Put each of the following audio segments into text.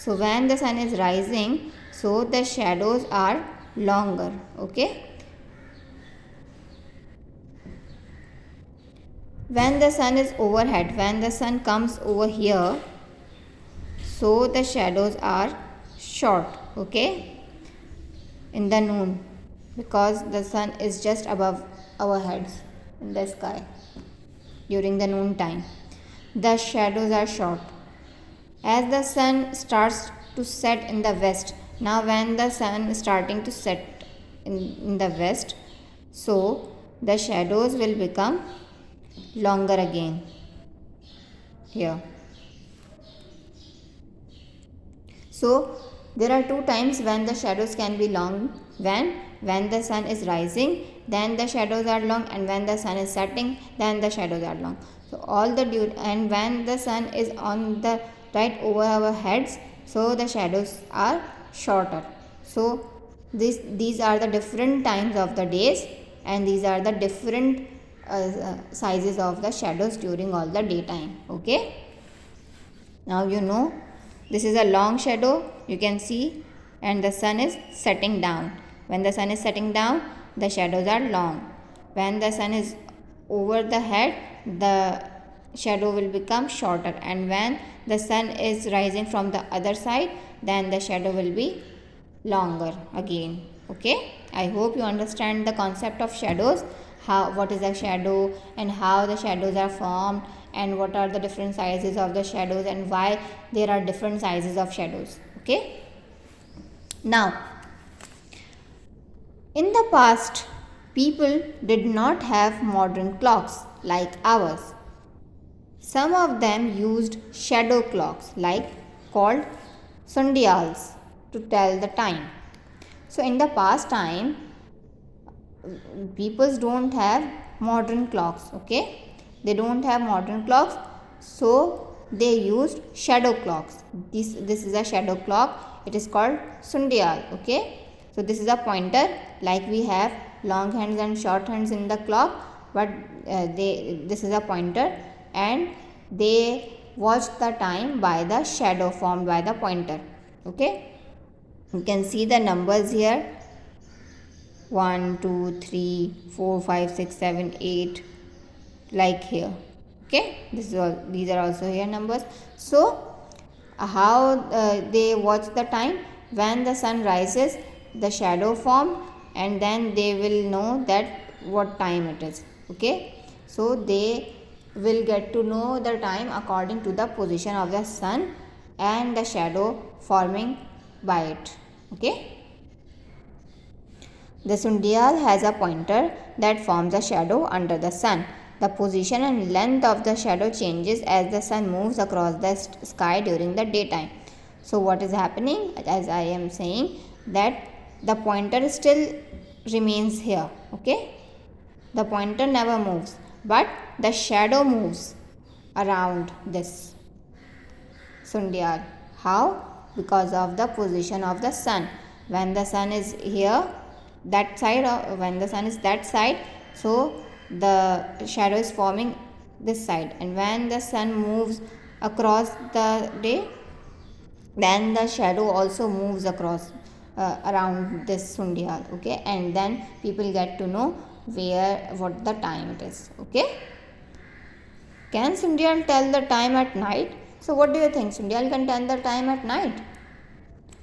So when the sun is rising, so the shadows are longer. Okay. When the sun is overhead, when the sun comes over here, so the shadows are short. Okay, in the noon, because the sun is just above our heads in the sky during the noon time. The shadows are short. As the sun starts to set in the west, now when the sun is starting to set in the west, so the shadows will become longer again here. So there are two times when the shadows can be long. When the sun is rising, then the shadows are long, and when the sun is setting, then the shadows are long. So all the and when the sun is on the right over our heads, so the shadows are shorter. So these are the different times of the days, and these are the different sizes of the shadows during all the daytime. Okay. Now you know this is a long shadow, you can see, and the sun is setting down. When the sun is setting down, the shadows are long. When the sun is over the head, the shadow will become shorter, and when the sun is rising from the other side, then the shadow will be longer again. Okay, I hope you understand the concept of shadows, how what is a shadow and how the shadows are formed, and what are the different sizes of the shadows and why there are different sizes of shadows. Okay, now in the past people did not have modern clocks like ours. Some of them used shadow clocks like called sundials to tell the time. So in the past time, people don't have modern clocks. Okay, they don't have modern clocks, so they used shadow clocks. This is a shadow clock, it is called sundial. Okay, so this is a pointer, like we have long hands and short hands in the clock, but this is a pointer, and they watch the time by the shadow formed by the pointer. Okay, you can see the numbers here: 1 2 3 4 5 6 7 8, like here. Okay, this is all, these are also here numbers. So how they watch the time: when the sun rises, the shadow form, and then they will know that what time it is. Okay, so they will get to know the time according to the position of the sun and the shadow forming by it. Okay, the sundial has a pointer that forms a shadow under the sun. The position and length of the shadow changes as the sun moves across the sky during the daytime. So what is happening, as I am saying, that the pointer still remains here. Okay, the pointer never moves, but the shadow moves around this sundial. How? Because of the position of the sun. When the sun is here, that side, when the sun is that side, so the shadow is forming this side, and when the sun moves across the day, then the shadow also moves across around this sundial. Okay, and then people get to know where what the time it is. Okay, can sundial tell the time at night? So what do you think, sundial can tell the time at night?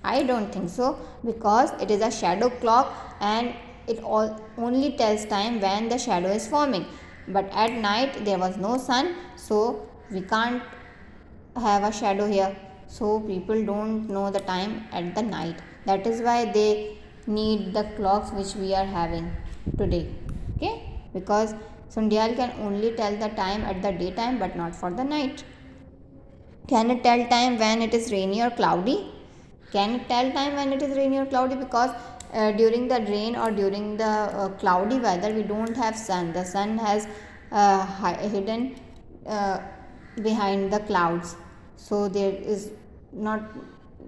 I don't think so, because it is a shadow clock and it only tells time when the shadow is forming. But at night there was no sun, so we can't have a shadow here. So people don't know the time at the night. That is why they need the clocks which we are having today. Okay? Because sundial can only tell the time at the daytime but not for the night. Can it tell time when it is rainy or cloudy? Can it tell time when it is rainy or cloudy? Because during the rain or during the cloudy weather, we don't have sun. The sun has hidden behind the clouds, so there is not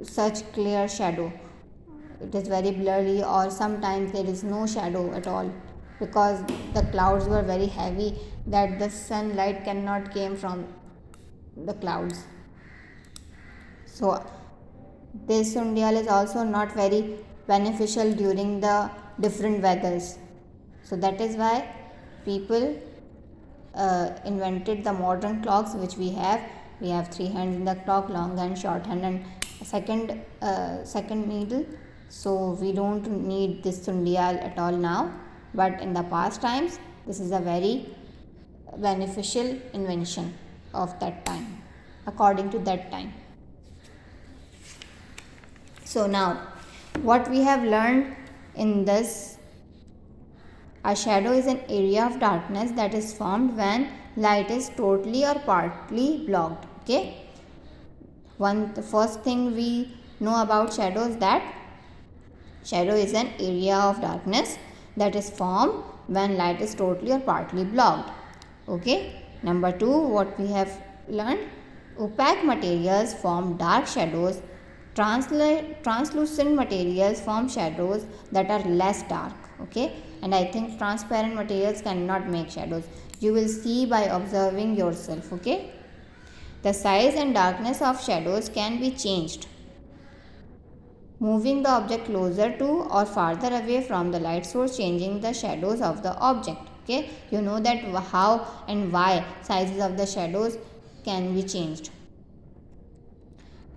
such clear shadow. It is very blurry, or sometimes there is no shadow at all, because the clouds were very heavy that the sunlight cannot came from the clouds. So This sundial is also not very beneficial during the different weathers. So that is why people invented the modern clocks which we have. We have 3 hands in the clock, long hand, short hand, and second needle. So we don't need this sundial at all now, but in the past times this is a very beneficial invention of that time, according to that time. So now what we have learned in this: a shadow is an area of darkness that is formed when light is totally or partly blocked. Okay, the first thing we know about shadow is that shadow is an area of darkness that is formed when light is totally or partly blocked. Okay, number 2, what we have learned: opaque materials form dark shadows. Translucent materials form shadows that are less dark. Okay, and I think transparent materials cannot make shadows. You will see by observing yourself. Okay, the size and darkness of shadows can be changed, moving the object closer to or farther away from the light source, changing the shadows of the object. Okay, you know that how and why sizes of the shadows can be changed.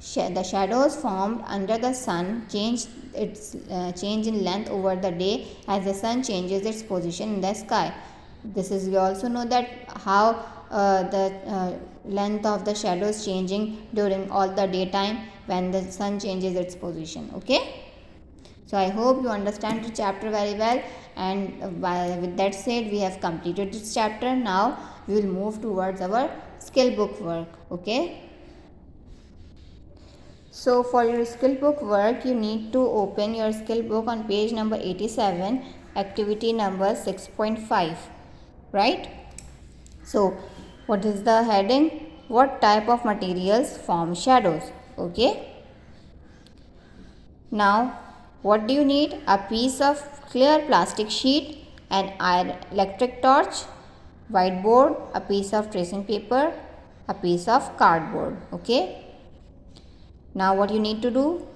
The shadows formed under the sun change in length over the day as the sun changes its position in the sky. This is, we also know that how the length of the shadows changing during all the daytime when the sun changes its position. Okay, so I hope you understand the chapter very well, and with that said, we have completed this chapter. Now we will move towards our skill book work. Okay, so for your skill book work, you need to open your skill book on page number 87, activity number 6.5, right? So what is the heading? What type of materials form shadows? Okay, now what do you need? A piece of clear plastic sheet, an electric torch, whiteboard, a piece of tracing paper, a piece of cardboard. Okay, now what you need to do?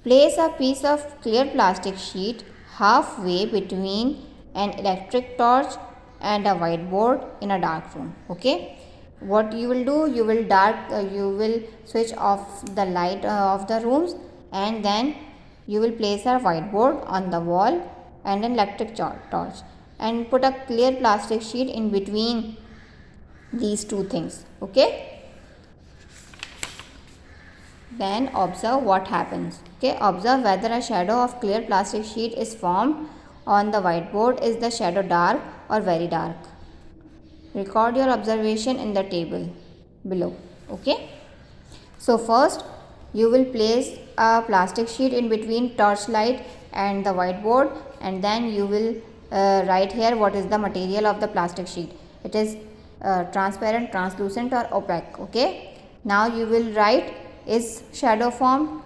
Place a piece of clear plastic sheet halfway between an electric torch and a whiteboard in a dark room. Okay, what you will do? You will switch off the light of the rooms, and then you will place a whiteboard on the wall and an electric torch, and put a clear plastic sheet in between these two things. Okay, then observe what happens. Okay, observe whether a shadow of clear plastic sheet is formed on the whiteboard. Is the shadow dark or very dark? Record your observation in the table below. Okay, so first you will place a plastic sheet in between torchlight and the whiteboard, and then you will write here what is the material of the plastic sheet. It is transparent, translucent, or opaque. Okay, now you will write: is shadow formed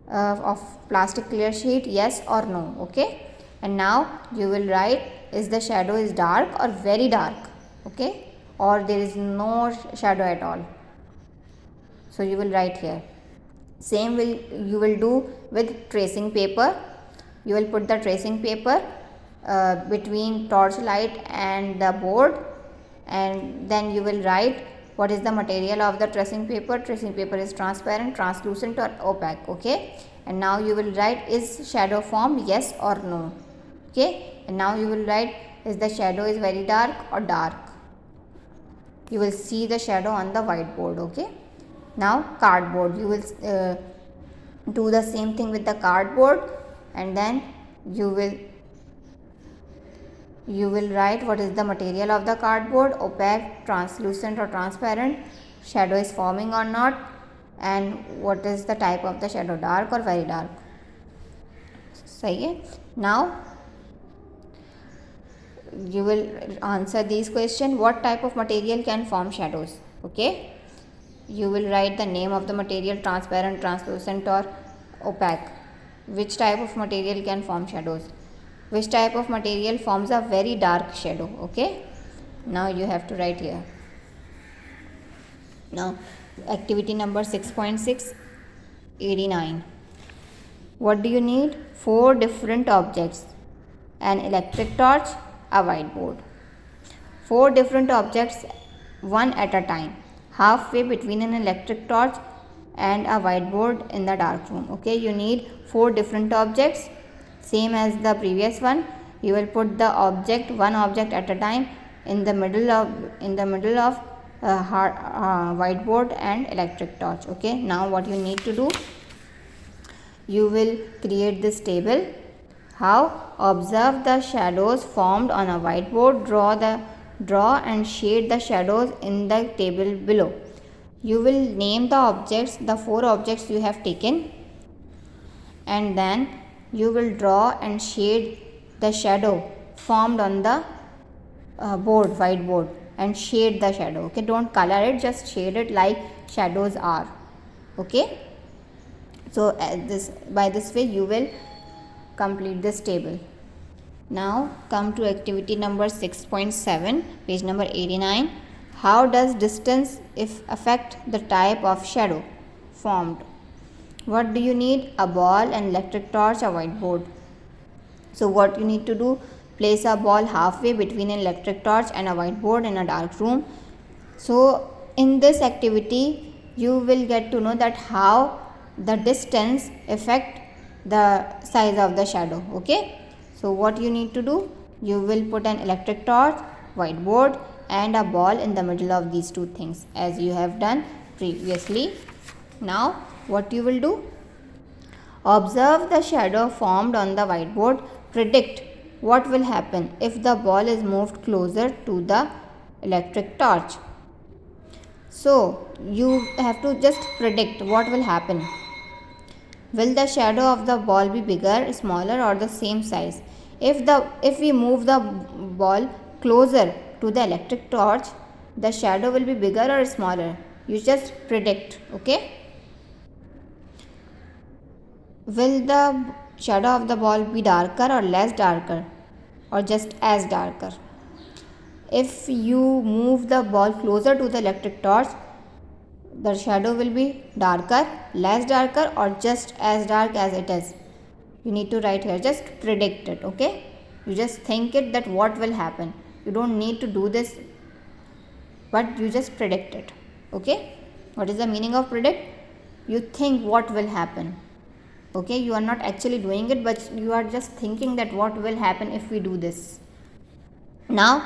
of plastic clear sheet, yes or no? Okay, and now you will write: is the shadow is dark or very dark? Okay, or there is no shadow at all. So you will write here. Same you will do with tracing paper. You will put the tracing paper between torchlight and the board, and then you will write what is the material of the tracing paper. Tracing paper is transparent, translucent, or opaque. Okay, and now you will write: is shadow formed, yes or no? Okay, and now you will write: is the shadow is very dark or dark? You will see the shadow on the whiteboard. Okay, now cardboard, you will do the same thing with the cardboard, and then you will write what is the material of the cardboard: opaque, translucent, or transparent, shadow is forming or not, and what is the type of the shadow, dark or very dark. सही है. Now you will answer these questions. What type of material can form shadows? Okay, you will write the name of the material: transparent, translucent, or opaque. Which type of material can form shadows? Which type of material forms a very dark shadow? Okay, now you have to write here. Now activity number 6.6, 89. What do you need? 4 different objects: an electric torch, a whiteboard. 4 different objects, one at a time, halfway between an electric torch and a whiteboard in the dark room. Okay, you need 4 different objects, same as the previous one. You will put the object, one object at a time, in the middle of whiteboard and electric torch. Okay, now what you need to do, you will create this table. How? Observe the shadows formed on a whiteboard. Draw and shade the shadows in the table below. You will name the objects, the 4 objects you have taken, and then you will draw and shade the shadow formed on the whiteboard, and shade the shadow. Okay, don't color it, just shade it like shadows are. Okay, so by this way you will complete this table. Now come to activity number 6.7, page number 89. How does distance affect the type of shadow formed? What do you need? A ball, an electric torch, a whiteboard. So what you need to do, place a ball halfway between an electric torch and a whiteboard in a dark room. So in this activity you will get to know that how the distance affect the size of the shadow. Okay, so what you need to do, you will put an electric torch, whiteboard and a ball in the middle of these two things, as you have done previously. Now what you will do, observe the shadow formed on the whiteboard. Predict what will happen if the ball is moved closer to the electric torch. So you have to just predict what will happen. Will the shadow of the ball be bigger, smaller or the same size? If we move the ball closer to the electric torch, the shadow will be bigger or smaller. You just predict. Okay. Will the shadow of the ball be darker or less darker, or just as darker? If you move the ball closer to the electric torch, the shadow will be darker, less darker or just as dark as it is. You need to write here, just predict it. Okay, you just think it that what will happen. You don't need to do this, but you just predict it. Okay, what is the meaning of predict? You think what will happen. Okay, you are not actually doing it, but you are just thinking that what will happen if we do this. Now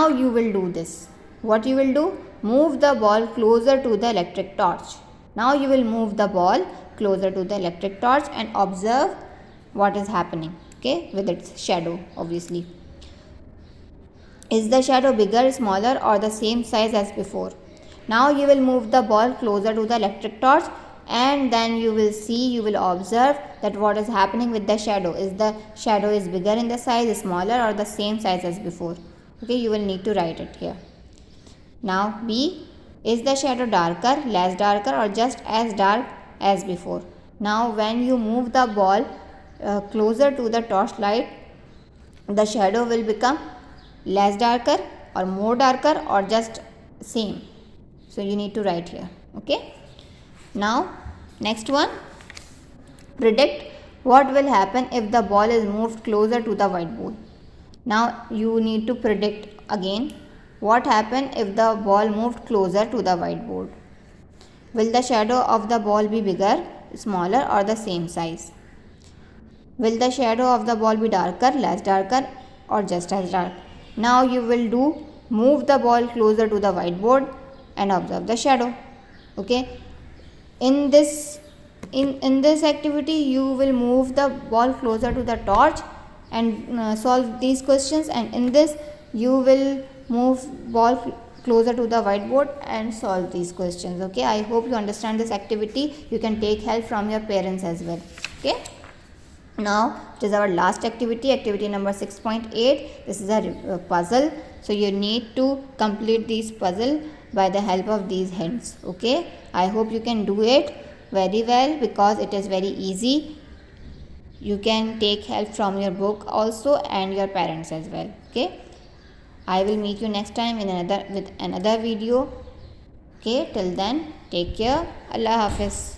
you will do this. What you will do? Move the ball closer to the electric torch. Now you will move the ball closer to the electric torch and observe what is happening. Okay, with its shadow, obviously. Is the shadow bigger, smaller or the same size as before? Now you will move the ball closer to the electric torch, and then you will observe that what is happening with the shadow. Is the shadow is bigger in the size, smaller or the same size as before? Okay, you will need to write it here. Now B, is the shadow darker, less darker or just as dark as before? Now when you move the ball closer to the torchlight, the shadow will become less darker or more darker or just same. So you need to write here. Okay. Now next one, predict what will happen if the ball is moved closer to the whiteboard. Now you need to predict again what happen if the ball moved closer to the whiteboard. Will the shadow of the ball be bigger, smaller or the same size? Will the shadow of the ball be darker, less darker or just as dark? Now you will move the ball closer to the whiteboard and observe the shadow. Okay. In this activity you will move the ball closer to the torch and solve these questions, and in this you will move ball closer to the whiteboard and solve these questions. Okay, I hope you understand this activity. You can take help from your parents as well. Okay, now it is our last activity, activity number 6.8. This is a puzzle, so you need to complete this puzzle by the help of these hints. Okay, I hope you can do it very well because it is very easy. You can take help from your book also and your parents as well. Okay, I will meet you next time with another video. Okay, till then take care. Allah Hafiz.